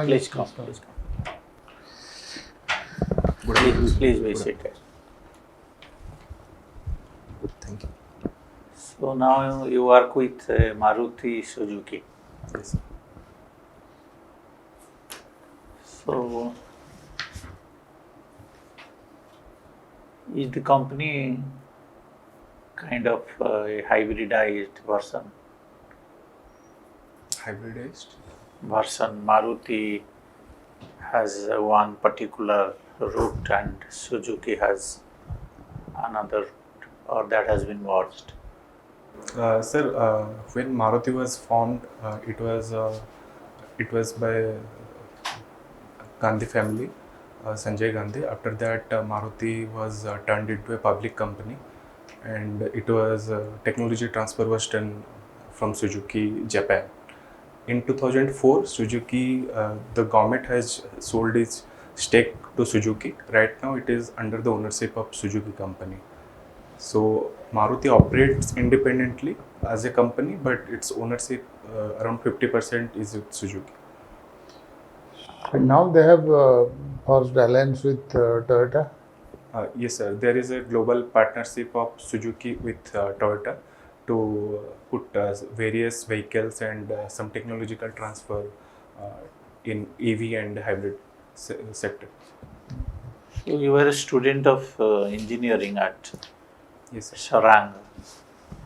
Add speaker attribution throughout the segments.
Speaker 1: Please come.
Speaker 2: Good evening.
Speaker 1: Please be seated.
Speaker 2: Thank you.
Speaker 1: So now you work with Maruti Suzuki.
Speaker 2: Yes, sir.
Speaker 1: So is the company kind of a hybridized version?
Speaker 2: Hybridized?
Speaker 1: Maruti has one particular route and Suzuki has another, or that has been merged.
Speaker 2: Sir, when Maruti was formed, it was by Gandhi family, Sanjay Gandhi. After that, Maruti was turned into a public company, and it was technology transfer was done from Suzuki, Japan. In 2004, Suzuki, the government has sold its stake to Suzuki. Right now, it is under the ownership of Suzuki company. So Maruti operates independently as a company, but its ownership around 50% is with Suzuki.
Speaker 3: So now they have forged alliance with Toyota.
Speaker 2: Yes, sir. There is a global partnership of Suzuki with Toyota to put various vehicles and some technological transfer in EV and hybrid sector.
Speaker 1: So you were a student of engineering at
Speaker 2: Yes, sir.
Speaker 1: Sarang,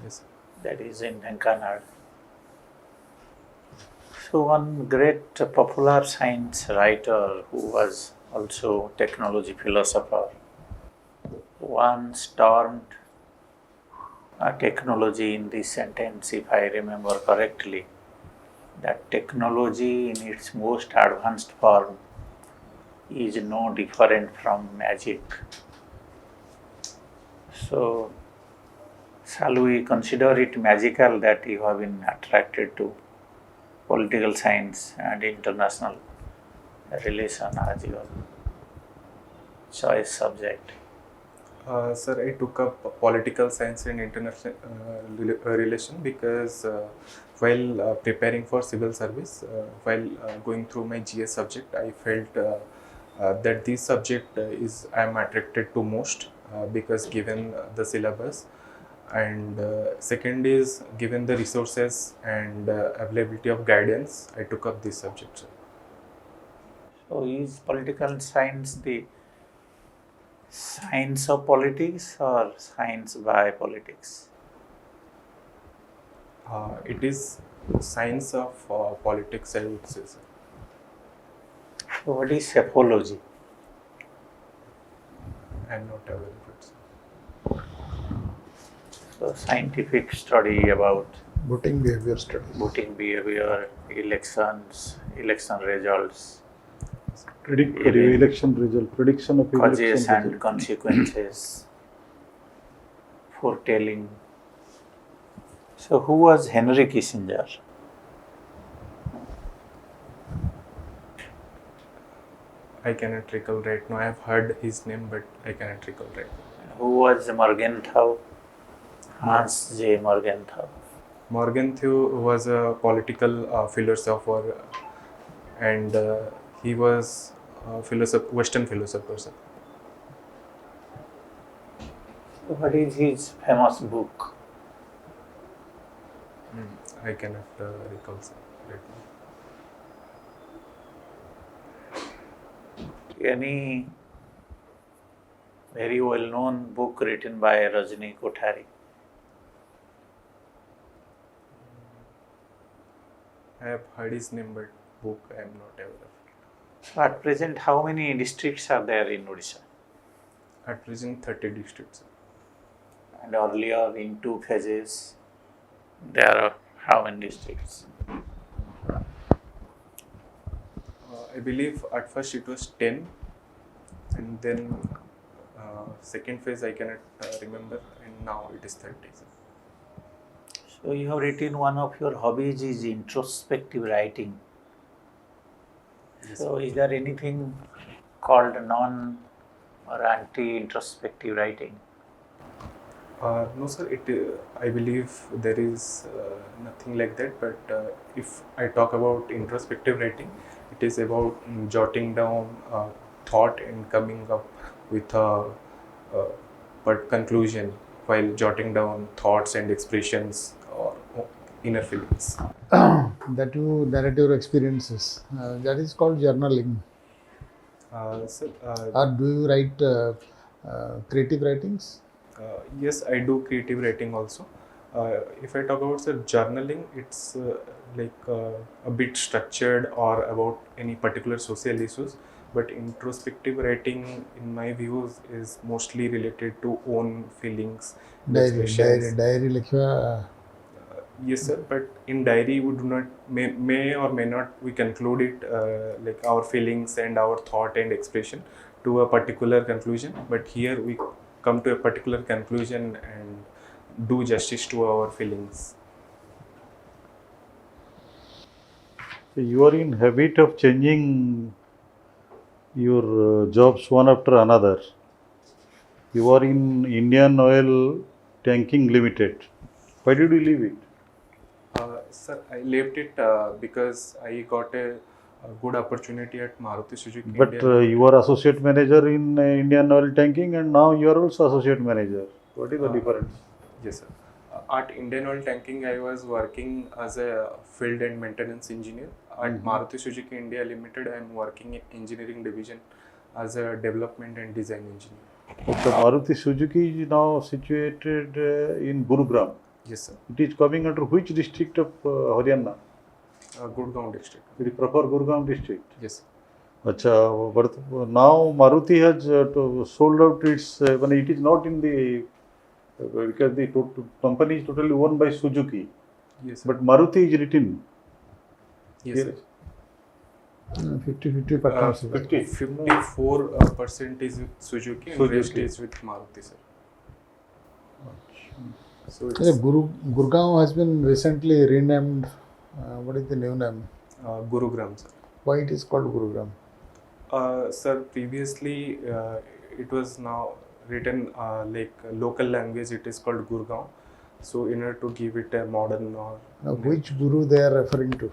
Speaker 2: Yes, sir.
Speaker 1: that is in Dhenkanad. So one great popular science writer who was also technology philosopher once termed a technology in this sentence, if I remember correctly, that technology in its most advanced form is no different from magic. So, shall we consider it magical that you have been attracted to political science and international relation as your choice subject?
Speaker 2: Sir, I took up political science and international relation because while preparing for civil service, while going through my GS subject, I felt that this subject I am attracted to most because given the syllabus, and second is given the resources and availability of guidance, I took up this subject, sir.
Speaker 1: So, is political science the science of politics or science by politics?
Speaker 2: It is science of politics, I would say, sir.
Speaker 1: So, what is psephology?
Speaker 2: I am not aware of it, sir.
Speaker 1: So, scientific study about
Speaker 3: Voting behavior studies.
Speaker 1: voting behavior, elections, election results,
Speaker 4: Predict
Speaker 1: Even
Speaker 4: election result, prediction of election
Speaker 1: causes and
Speaker 4: result.
Speaker 1: consequences, foretelling. So, who was Henry Kissinger?
Speaker 2: I cannot recall right now. I have heard his name, but I cannot recall right now.
Speaker 1: Who was Morgenthau? Hans J. Morgenthau.
Speaker 2: Morgenthau was a political philosopher, and he was a Western philosopher, sir.
Speaker 1: So, what is his famous book?
Speaker 2: I cannot recall, sir, right now.
Speaker 1: Any very well-known book written by Rajni Kothari?
Speaker 2: I have heard his name, but book I am not aware of.
Speaker 1: So, at present, how many districts are there in Odisha?
Speaker 2: At present, 30 districts, sir.
Speaker 1: And earlier, in 2 phases, there are how many districts?
Speaker 2: I believe at first it was 10, and then second phase I cannot remember, and now it is 30. Sir.
Speaker 1: So, you have written one of your hobbies is introspective writing.
Speaker 2: Yes,
Speaker 1: So, is there anything called non or anti-introspective writing?
Speaker 2: No, sir. I believe there is nothing like that. But if I talk about introspective writing, It is about jotting down thought and coming up with a but conclusion while jotting down thoughts and expressions or inner feelings.
Speaker 3: That you narrate your experiences. That is called journaling.
Speaker 2: So,
Speaker 3: Or do you write creative writings?
Speaker 2: yes, I do creative writing also. If I talk about journaling, it's a bit structured or about any particular social issues. But introspective writing, in my views, is mostly related to own feelings and expressions.
Speaker 3: Diary लिखवा.
Speaker 2: Yes, sir. But in diary, we do not may or may not we conclude it like our feelings and our thought and expression to a particular conclusion. But here we come to a particular conclusion and do justice to our feelings.
Speaker 4: So you are in habit of changing your jobs one after another. You are in Indian Oil Tanking Limited. Why did you leave it?
Speaker 2: Sir, I left it because I got a good opportunity at Maruti Suzuki
Speaker 4: But
Speaker 2: India.
Speaker 4: you are associate manager in Indian Oil Tanking, and now you are also associate manager. What is the difference?
Speaker 2: Yes, sir. At Indian Oil Tanking, I was working as a field and maintenance engineer. At Maruti Suzuki India Limited, I am working in engineering division as a development and design engineer.
Speaker 4: So Maruti Suzuki is now situated in Gurugram.
Speaker 2: Yes, sir.
Speaker 4: It is coming under which district of Haryana?
Speaker 2: Gurgaon district.
Speaker 4: It is proper Gurugram district.
Speaker 2: Yes.
Speaker 4: Acha, but now Maruti has sold out its, when it is not in the, because the company is totally owned by Suzuki.
Speaker 2: Yes, sir.
Speaker 4: But Maruti is written.
Speaker 2: Yes, sir.
Speaker 3: 50-50 partnership.
Speaker 2: 54% is with Suzuki and rest
Speaker 4: Suzuki.
Speaker 2: is with Maruti, sir. So
Speaker 3: Yeah,
Speaker 2: it's
Speaker 3: Gurgaon has been recently renamed. What is the new name?
Speaker 2: Gurugram, sir.
Speaker 3: Why it is called Gurugram?
Speaker 2: Sir, previously it was now written like local language. It is called Gurgaon. So in order to give it a modern or
Speaker 3: Now, which guru they are referring to?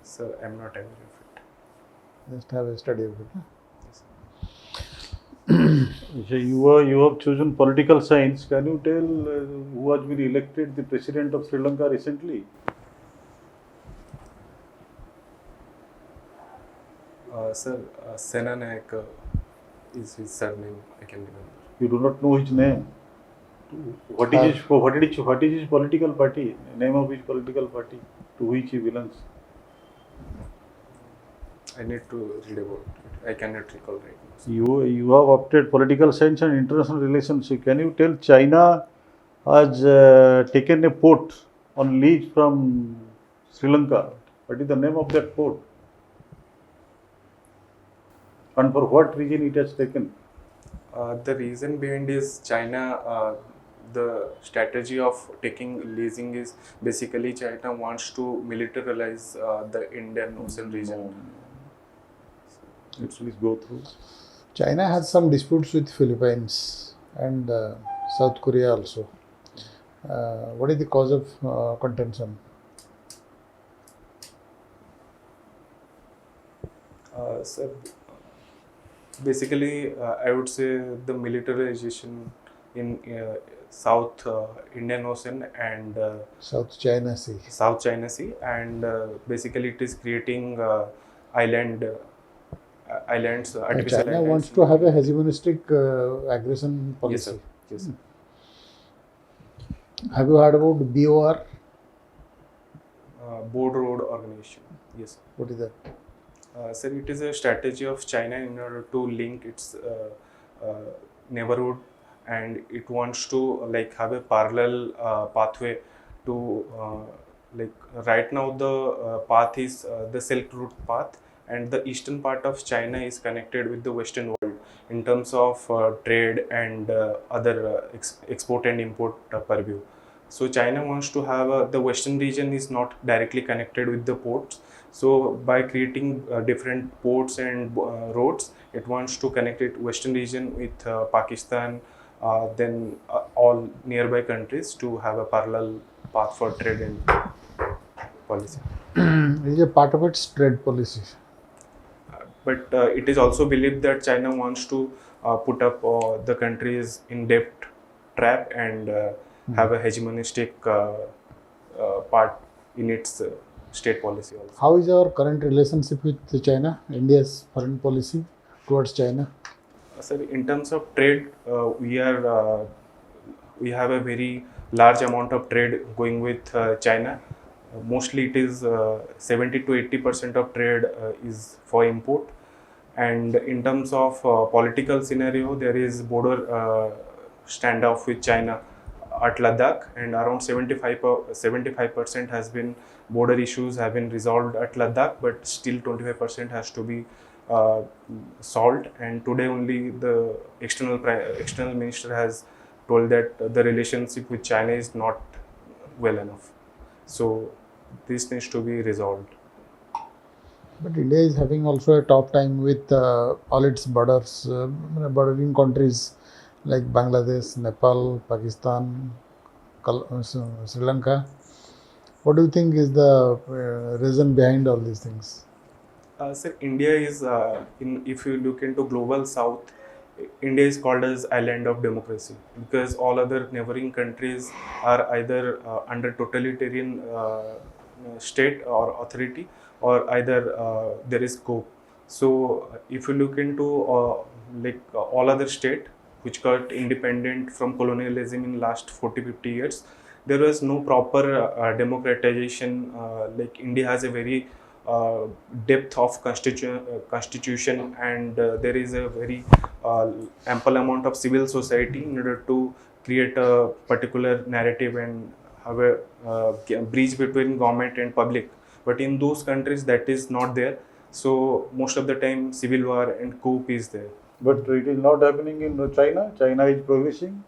Speaker 2: sir, I'm not aware of it.
Speaker 3: Just have a study of it. Huh?
Speaker 2: Yes,
Speaker 4: So you have chosen political science. Can you tell who has been elected the president of Sri Lanka recently?
Speaker 2: sir, Sena Nayak is his surname. I can remember.
Speaker 4: You do not know his name. What is his political party? Name of his political party to which he belongs?
Speaker 2: I need to read about it. I cannot recall right now. Sir.
Speaker 4: You have opted political science and international relations. So can you tell China has taken a port on lease from Sri Lanka? What is the name of that port? And for what reason it has taken?
Speaker 2: The reason behind is China. The strategy of taking leasing is basically China wants to militarize the Indian Ocean region.
Speaker 4: Please go through.
Speaker 3: China has some disputes with Philippines and South Korea also. What is the cause of contention?
Speaker 2: So basically, I would say the militarization in South Indian Ocean and
Speaker 3: South China Sea.
Speaker 2: South China Sea, and basically it is creating islands, artificial
Speaker 3: China
Speaker 2: islands.
Speaker 3: wants to have a hegemonistic aggression policy.
Speaker 2: Yes, sir. Yes, sir.
Speaker 3: Have you heard about BOR?
Speaker 2: Board Road Organization. Yes, sir.
Speaker 3: What is that?
Speaker 2: Sir, it is a strategy of China in order to link its neighborhood, and it wants to like have a parallel pathway to like right now the path is the Silk Route path, and the eastern part of China is connected with the Western world in terms of trade and other export and import purview. So China wants to have the Western region is not directly connected with the ports. So by creating different ports and roads, it wants to connect it Western region with Pakistan, then all nearby countries to have a parallel path for trade and policy.
Speaker 3: is a part of its trade policy.
Speaker 2: But it is also believed that China wants to put up the countries in debt trap and have a hegemonistic part in its state policy also.
Speaker 3: How is our current relationship with China, India's foreign policy towards China?
Speaker 2: Sir, in terms of trade, we have a very large amount of trade going with China. Mostly it is 70 to 80% of trade is for import. And in terms of political scenario, there is border standoff with China at Ladakh, and around 75% has been border issues have been resolved at Ladakh, but still 25% has to be solved. And today only the external minister has told that the relationship with China is not well enough. So this needs to be resolved.
Speaker 3: But India is having also a tough time with all its borders, bordering countries like Bangladesh, Nepal, Pakistan, Sri Lanka. What do you think is the reason behind all these things?
Speaker 2: Sir, India is, if you look into global south, India is called as island of democracy because all other neighboring countries are either under totalitarian state or authority, or either there is coup. So if you look into all other state which got independent from colonialism in last 40-50 years, there was no proper democratization. Like India has a very depth of constitution, and there is a very ample amount of civil society in order to create a particular narrative and have a bridge between government and public. But in those countries that is not there. So most of the time civil war and coup is there.
Speaker 4: But it is not happening in China. China is progressing.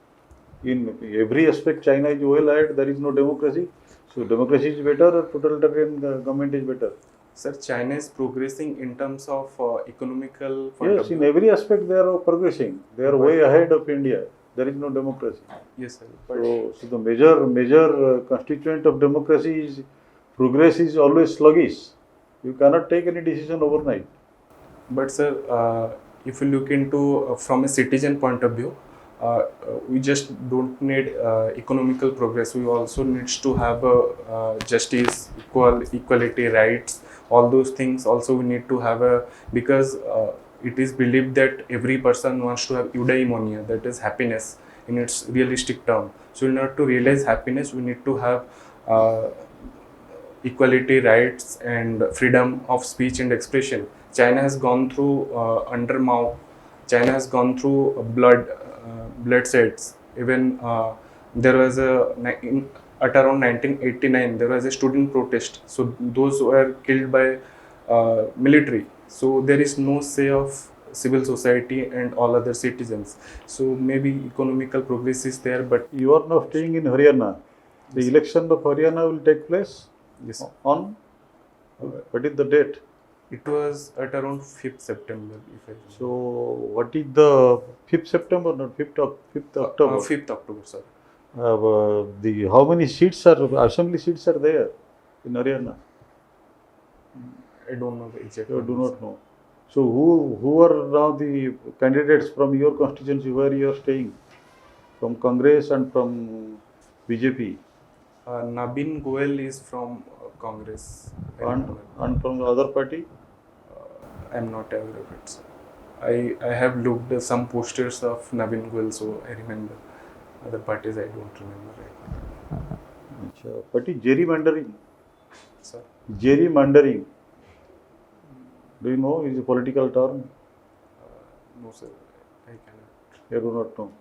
Speaker 4: In every aspect, China is well ahead. There is no democracy. So democracy is better or totalitarian government is better?
Speaker 2: Sir, China is progressing in terms of economical point
Speaker 4: Yes,
Speaker 2: of
Speaker 4: in
Speaker 2: view.
Speaker 4: every aspect they are progressing. They are way ahead of India. There is no democracy.
Speaker 2: Yes, sir. But
Speaker 4: So the major constituent of democracy is progress is always sluggish. You cannot take any decision overnight.
Speaker 2: But sir, if you look into from a citizen point of view, we just don't need economical progress. We also needs to have justice, equality, rights. All those things also we need to have because it is believed that every person wants to have eudaimonia, that is happiness in its realistic term. So in order to realize happiness, we need to have equality, rights, and freedom of speech and expression. China has gone through under Mao. China has gone through bloodshedd's. Even there was at around 1989 there was a student protest. So those were killed by military. So there is no say of civil society and all other citizens. So maybe economical progress is there, but
Speaker 4: You are now staying in Haryana. The election of Haryana will take place
Speaker 2: yes,
Speaker 4: on what is the date?
Speaker 2: it was at around 5th September. If I remember.
Speaker 4: So what is the 5th September, not 5th October?
Speaker 2: 5th October, sorry.
Speaker 4: The how many seats are assembly seats are there in Haryana?
Speaker 2: I don't know the exact.
Speaker 4: You do
Speaker 2: numbers.
Speaker 4: not know. So who are now the candidates from your constituency where you are staying? From Congress and from BJP
Speaker 2: Nabin Goel is from Congress. I
Speaker 4: and,
Speaker 2: remember.
Speaker 4: and from the other party?
Speaker 2: I'm not aware of it. Sir. I have looked at some posters of Nabin Goel, so I remember. Other parties I don't remember right now.
Speaker 4: Achha. What is gerrymandering?
Speaker 2: Sir,
Speaker 4: Gerrymandering. Do you know? Is a political term.
Speaker 2: no sir, I cannot.
Speaker 4: You do not know.